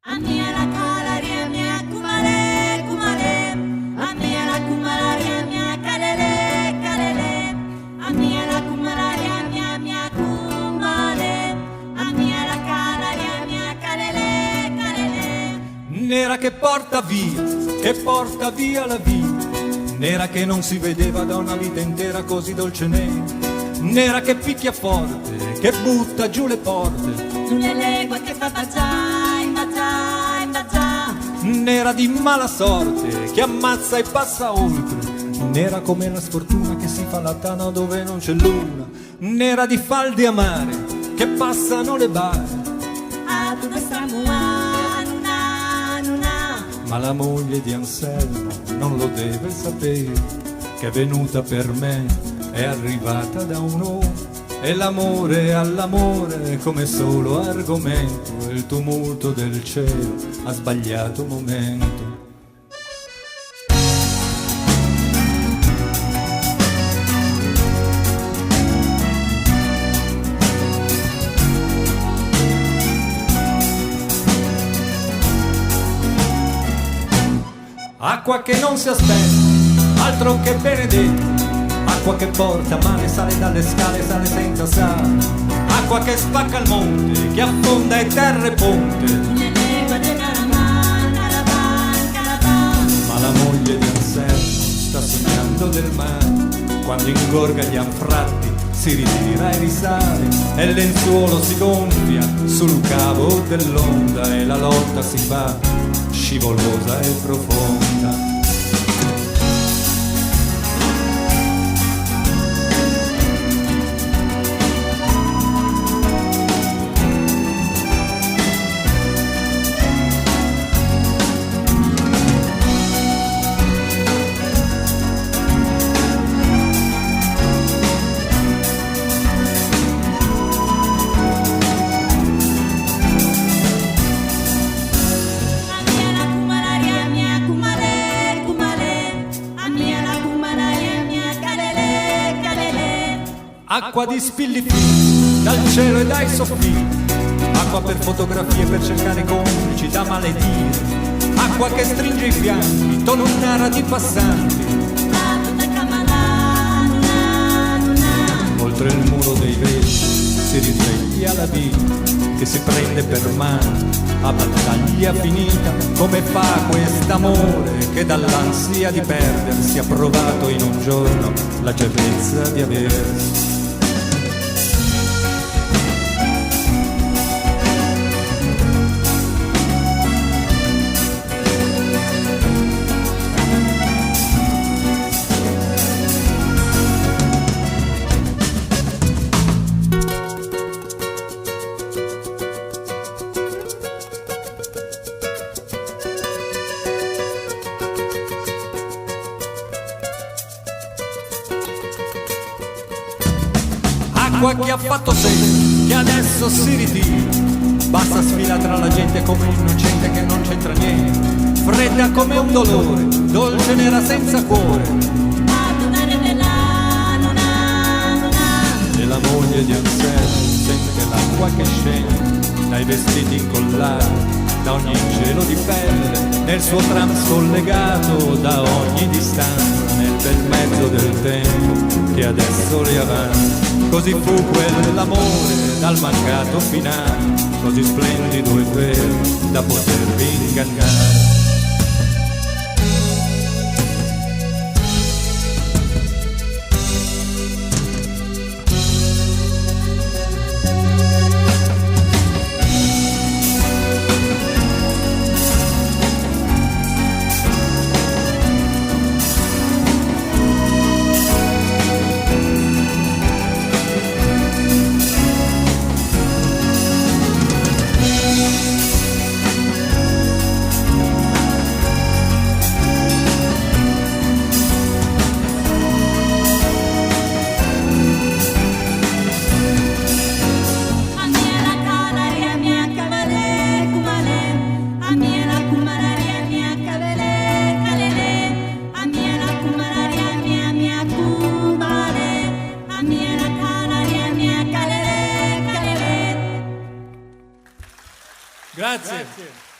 Amiela kalaria mia kumale kumale, amiela kumalaria mia kalele kalele, amiela kumalaria mia kumale, amiela kalaria mia kalele kalele. Nera che porta via la vita, nera che non si vedeva da una vita intera così dolce nera, nera che picchia forte, che butta giù le porte, Una legua che fa baciai, baciai, baciai. nera di mala sorte, che ammazza e passa oltre, nera come la sfortuna che si fa la tana dove non c'è luna, nera di falde amare, che passano le bare. Ad una stramua, nuna. Ma la moglie di Anselmo non lo deve sapere, che è venuta per me, è arrivata da un'ora, e l'amore all'amore come solo argomento, e il tumulto del cielo ha sbagliato momento. Acqua che non si aspetta, altro che benedetto, acqua che porta male, sale dalle scale, sale senza sale, acqua che spacca il monte, che affonda e terra e ponte. Una legua de caravan, caravan. Ma la moglie di Anselmo sta sognando del mare, quando ingorga gli anfratti si ritira e risale, e il lenzuolo si gonfia sul cavo dell'onda, e la lotta si fa scivolosa e profonda. Acqua di spillifini dal cielo e dai soffitti, acqua per fotografie, per cercare complici da maledire, acqua che stringe i fianchi, tonnara di passanti, oltre il muro dei vetri si risveglia la vita, che si prende per mano a battaglia finita, come fa quest'amore che dall'ansia di perdersi ha provato in un giorno la certezza di aversi. Acqua che ha fatto segno, che adesso si ritira, bassa sfila tra la gente come un innocente che non c'entra niente, fredda come un dolore, dolce nera senza cuore. E la moglie di Anselmo sente l'acqua che scende dai vestiti incollati, da ogni gelo di pelle, nel suo tram scollegato da ogni distanza, nel bel mezzo del tempo che adesso le avanza. Così fu quell'amore dal mancato finale, così splendido e vero da potervi ingannare. Grazie.